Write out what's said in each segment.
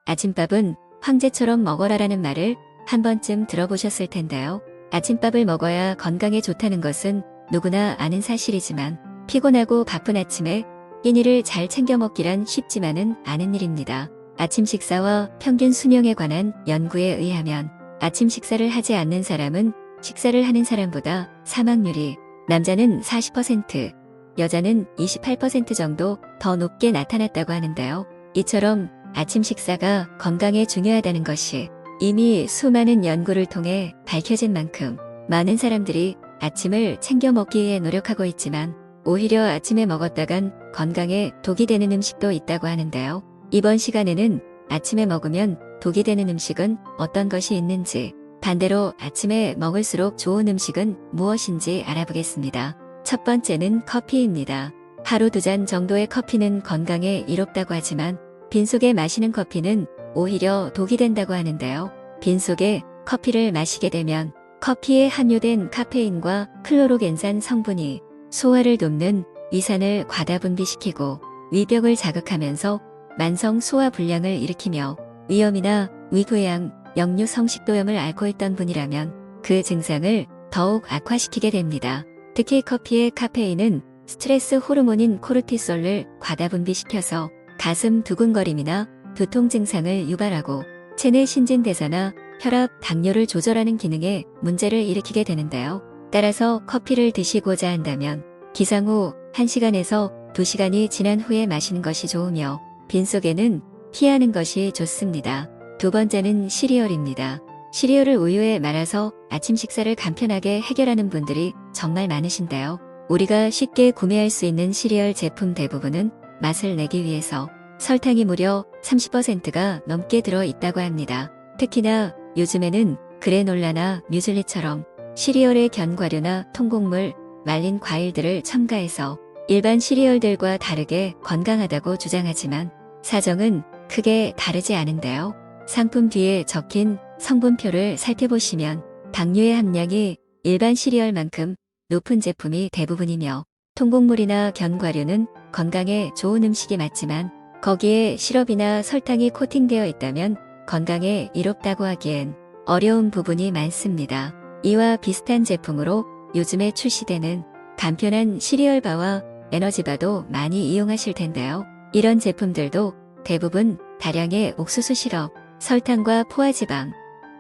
아침밥은 황제처럼 먹어라라는 말을 한 번쯤 들어보셨을 텐데요. 아침밥을 먹어야 건강에 좋다는 것은 누구나 아는 사실이지만 피곤하고 바쁜 아침에 끼니를 잘 챙겨 먹기란 쉽지만은 않은 일입니다. 아침 식사와 평균 수명에 관한 연구에 의하면 아침 식사를 하지 않는 사람은 식사를 하는 사람보다 사망률이 남자는 40%, 여자는 28% 정도 더 높게 나타났다고 하는데요. 이처럼 아침 식사가 건강에 중요하다는 것이 이미 수많은 연구를 통해 밝혀진 만큼 많은 사람들이 아침을 챙겨 먹기 위해 노력하고 있지만 오히려 아침에 먹었다간 건강에 독이 되는 음식도 있다고 하는데요. 이번 시간에는 아침에 먹으면 독이 되는 음식은 어떤 것이 있는지, 반대로 아침에 먹을수록 좋은 음식은 무엇인지 알아보겠습니다. 첫 번째는 커피입니다. 하루 2잔 정도의 커피는 건강에 이롭다고 하지만 빈속에 마시는 커피는 오히려 독이 된다고 하는데요. 빈속에 커피를 마시게 되면 커피에 함유된 카페인과 클로로겐산 성분이 소화를 돕는 위산을 과다 분비시키고 위벽을 자극하면서 만성 소화불량을 일으키며 위염이나 위궤양, 역류 성식도염을 앓고 있던 분이라면 그 증상을 더욱 악화시키게 됩니다. 특히 커피의 카페인은 스트레스 호르몬인 코르티솔을 과다 분비시켜서 가슴 두근거림이나 두통 증상을 유발하고 체내 신진대사나 혈압, 당뇨를 조절하는 기능에 문제를 일으키게 되는데요. 따라서 커피를 드시고자 한다면 기상 후 1시간에서 2시간이 지난 후에 마시는 것이 좋으며 빈속에는 피하는 것이 좋습니다. 두 번째는 시리얼입니다. 시리얼을 우유에 말아서 아침 식사를 간편하게 해결하는 분들이 정말 많으신데요. 우리가 쉽게 구매할 수 있는 시리얼 제품 대부분은 맛을 내기 위해서 설탕이 무려 30%가 넘게 들어있다고 합니다. 특히나 요즘에는 그래놀라나 뮤즐리처럼 시리얼에 견과류나 통곡물, 말린 과일들을 첨가해서 일반 시리얼들과 다르게 건강하다고 주장하지만 사정은 크게 다르지 않은데요. 상품 뒤에 적힌 성분표를 살펴보시면 당류의 함량이 일반 시리얼만큼 높은 제품이 대부분이며 통곡물이나 견과류는 건강에 좋은 음식이 맞지만 거기에 시럽이나 설탕이 코팅되어 있다면 건강에 이롭다고 하기엔 어려운 부분이 많습니다. 이와 비슷한 제품으로 요즘에 출시되는 간편한 시리얼바와 에너지바도 많이 이용하실 텐데요. 이런 제품들도 대부분 다량의 옥수수 시럽, 설탕과 포화지방,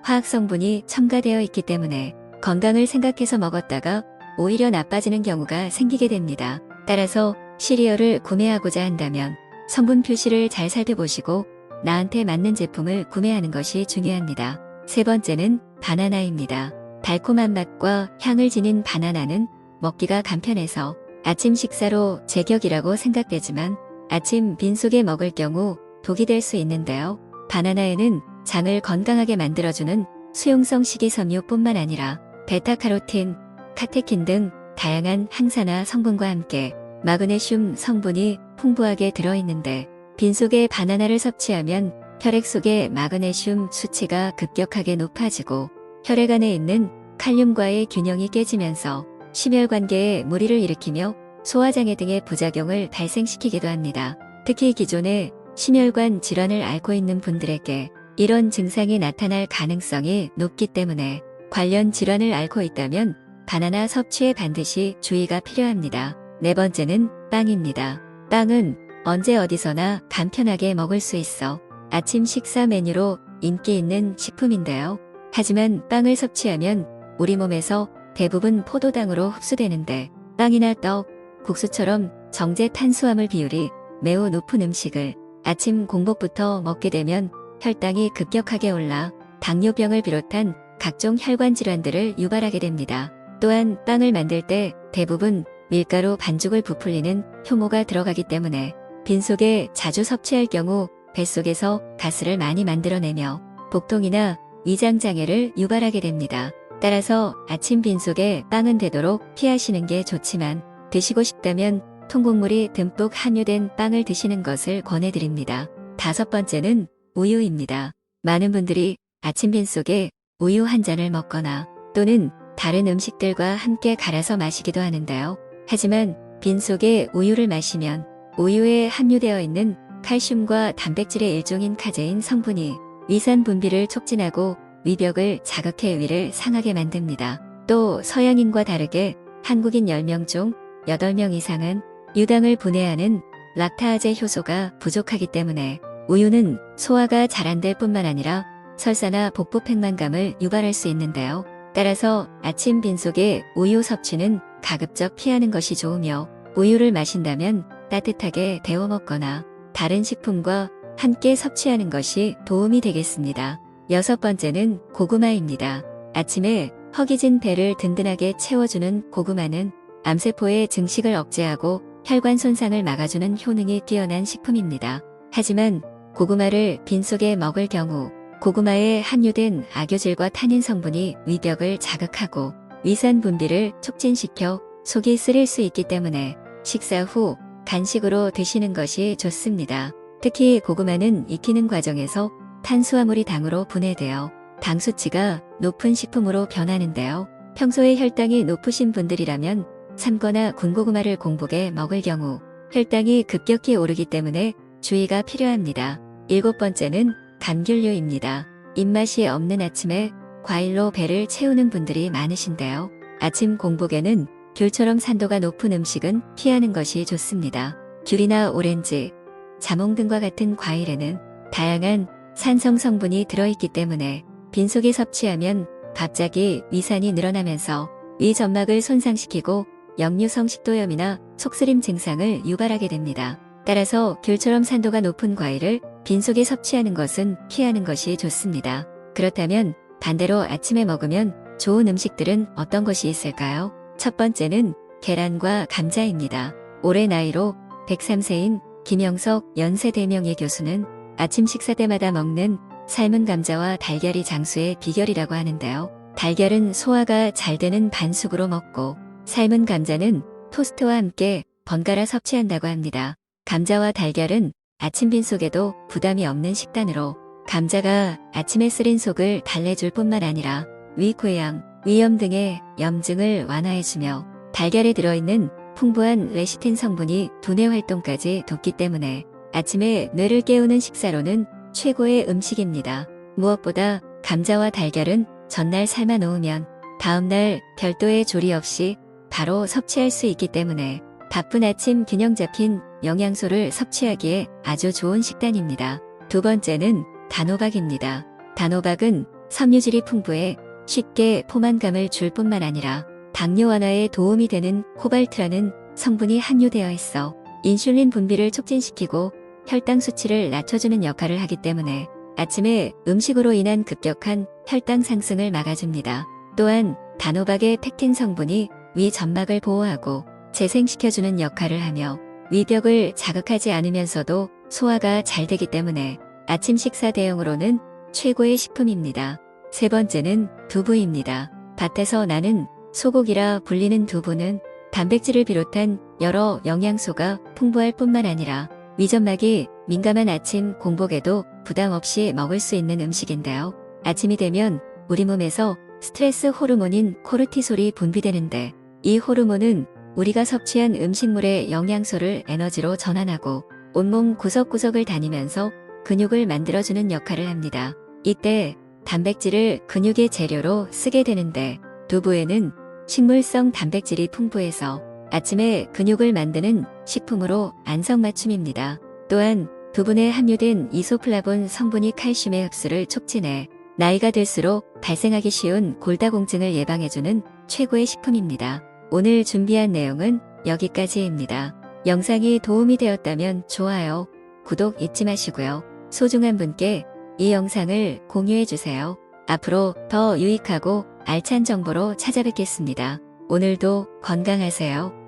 화학성분이 첨가되어 있기 때문에 건강을 생각해서 먹었다가 오히려 나빠지는 경우가 생기게 됩니다. 따라서 시리얼을 구매하고자 한다면 성분 표시를 잘 살펴보시고 나한테 맞는 제품을 구매하는 것이 중요합니다. 세 번째는 바나나입니다. 달콤한 맛과 향을 지닌 바나나는 먹기가 간편해서 아침 식사로 제격이라고 생각되지만 아침 빈속에 먹을 경우 독이 될 수 있는데요. 바나나에는 장을 건강하게 만들어주는 수용성 식이섬유뿐만 아니라 베타카로틴, 카테킨 등 다양한 항산화 성분과 함께 마그네슘 성분이 풍부하게 들어있는데 빈속에 바나나를 섭취하면 혈액 속의 마그네슘 수치가 급격하게 높아지고 혈액 안에 있는 칼륨과의 균형이 깨지면서 심혈관계에 무리를 일으키며 소화장애 등의 부작용을 발생시키기도 합니다. 특히 기존에 심혈관 질환을 앓고 있는 분들에게 이런 증상이 나타날 가능성이 높기 때문에 관련 질환을 앓고 있다면 바나나 섭취에 반드시 주의가 필요합니다. 네 번째는 빵입니다. 빵은 언제 어디서나 간편하게 먹을 수 있어 아침 식사 메뉴로 인기 있는 식품인데요. 하지만 빵을 섭취하면 우리 몸에서 대부분 포도당으로 흡수되는데 빵이나 떡, 국수처럼 정제 탄수화물 비율이 매우 높은 음식을 아침 공복부터 먹게 되면 혈당이 급격하게 올라 당뇨병을 비롯한 각종 혈관 질환들을 유발하게 됩니다. 또한 빵을 만들 때 대부분 밀가루 반죽을 부풀리는 효모가 들어가기 때문에 빈속에 자주 섭취할 경우 뱃속에서 가스를 많이 만들어내며 복통이나 위장장애를 유발하게 됩니다. 따라서 아침 빈속에 빵은 되도록 피하시는 게 좋지만 드시고 싶다면 통곡물이 듬뿍 함유된 빵을 드시는 것을 권해드립니다. 다섯 번째는 우유입니다. 많은 분들이 아침 빈속에 우유 한 잔을 먹거나 또는 다른 음식들과 함께 갈아서 마시기도 하는데요. 하지만 빈속에 우유를 마시면 우유에 함유되어 있는 칼슘과 단백질의 일종인 카제인 성분이 위산 분비를 촉진하고 위벽을 자극해 위를 상하게 만듭니다. 또 서양인과 다르게 한국인 10명 중 8명 이상은 유당을 분해하는 락타아제 효소가 부족하기 때문에 우유는 소화가 잘 안 될 뿐만 아니라 설사나 복부 팽만감을 유발할 수 있는데요. 따라서 아침 빈속에 우유 섭취는 가급적 피하는 것이 좋으며 우유를 마신다면 따뜻하게 데워 먹거나 다른 식품과 함께 섭취하는 것이 도움이 되겠습니다. 6번째는 고구마입니다. 아침에 허기진 배를 든든하게 채워주는 고구마는 암세포의 증식을 억제하고 혈관 손상을 막아주는 효능이 뛰어난 식품입니다. 하지만 고구마를 빈속에 먹을 경우 고구마에 함유된 악유질과 타닌 성분이 위벽을 자극하고 위산 분비를 촉진시켜 속이 쓰릴 수 있기 때문에 식사 후 간식으로 드시는 것이 좋습니다. 특히 고구마는 익히는 과정에서 탄수화물이 당으로 분해되어 당 수치가 높은 식품으로 변하는데요. 평소에 혈당이 높으신 분들이라면 삶거나 군고구마를 공복에 먹을 경우 혈당이 급격히 오르기 때문에 주의가 필요합니다. 7번째는 감귤류입니다. 입맛이 없는 아침에 과일로 배를 채우는 분들이 많으신데요. 아침 공복에는 귤처럼 산도가 높은 음식은 피하는 것이 좋습니다. 귤이나 오렌지, 자몽 등과 같은 과일에는 다양한 산성 성분이 들어있기 때문에 빈속에 섭취하면 갑자기 위산이 늘어나면서 위 점막을 손상시키고 역류성 식도염이나 속쓰림 증상을 유발하게 됩니다. 따라서 귤처럼 산도가 높은 과일을 빈속에 섭취하는 것은 피하는 것이 좋습니다. 그렇다면 반대로 아침에 먹으면 좋은 음식들은 어떤 것이 있을까요? 첫 번째는 계란과 감자입니다. 올해 나이로 103세인 김영석 연세대명예 교수는 아침 식사 때마다 먹는 삶은 감자와 달걀이 장수의 비결이라고 하는데요. 달걀은 소화가 잘 되는 반숙으로 먹고 삶은 감자는 토스트와 함께 번갈아 섭취한다고 합니다. 감자와 달걀은 아침 빈속에도 부담이 없는 식단으로 감자가 아침에 쓰린 속을 달래줄 뿐만 아니라 위궤양, 위염 등의 염증을 완화해주며 달걀에 들어있는 풍부한 레시틴 성분이 두뇌 활동까지 돕기 때문에 아침에 뇌를 깨우는 식사로는 최고의 음식입니다. 무엇보다 감자와 달걀은 전날 삶아 놓으면 다음날 별도의 조리 없이 바로 섭취할 수 있기 때문에 바쁜 아침 균형 잡힌 영양소를 섭취하기에 아주 좋은 식단입니다. 두 번째는 단호박입니다. 단호박은 섬유질이 풍부해 쉽게 포만감을 줄 뿐만 아니라 당뇨 완화에 도움이 되는 코발트라는 성분이 함유되어 있어 인슐린 분비를 촉진시키고 혈당 수치를 낮춰주는 역할을 하기 때문에 아침에 음식으로 인한 급격한 혈당 상승을 막아줍니다. 또한 단호박의 펙틴 성분이 위 점막을 보호하고 재생시켜주는 역할을 하며 위벽을 자극하지 않으면서도 소화가 잘 되기 때문에 아침 식사 대용으로는 최고의 식품입니다. 세 번째는 두부입니다. 밭에서 나는 소고기라 불리는 두부는 단백질을 비롯한 여러 영양소가 풍부할 뿐만 아니라 위점막이 민감한 아침 공복에도 부담 없이 먹을 수 있는 음식인데요. 아침이 되면 우리 몸에서 스트레스 호르몬인 코르티솔이 분비되는데 이 호르몬은 우리가 섭취한 음식물의 영양소를 에너지로 전환하고 온몸 구석구석을 다니면서 근육을 만들어주는 역할을 합니다. 이때 단백질을 근육의 재료로 쓰게 되는데 두부에는 식물성 단백질이 풍부해서 아침에 근육을 만드는 식품으로 안성맞춤입니다. 또한 두부에 함유된 이소플라본 성분이 칼슘의 흡수를 촉진해 나이가 들수록 발생하기 쉬운 골다공증을 예방해주는 최고의 식품입니다. 오늘 준비한 내용은 여기까지입니다. 영상이 도움이 되었다면 좋아요, 구독 잊지 마시고요. 소중한 분께 이 영상을 공유해주세요. 앞으로 더 유익하고 알찬 정보로 찾아뵙겠습니다. 오늘도 건강하세요.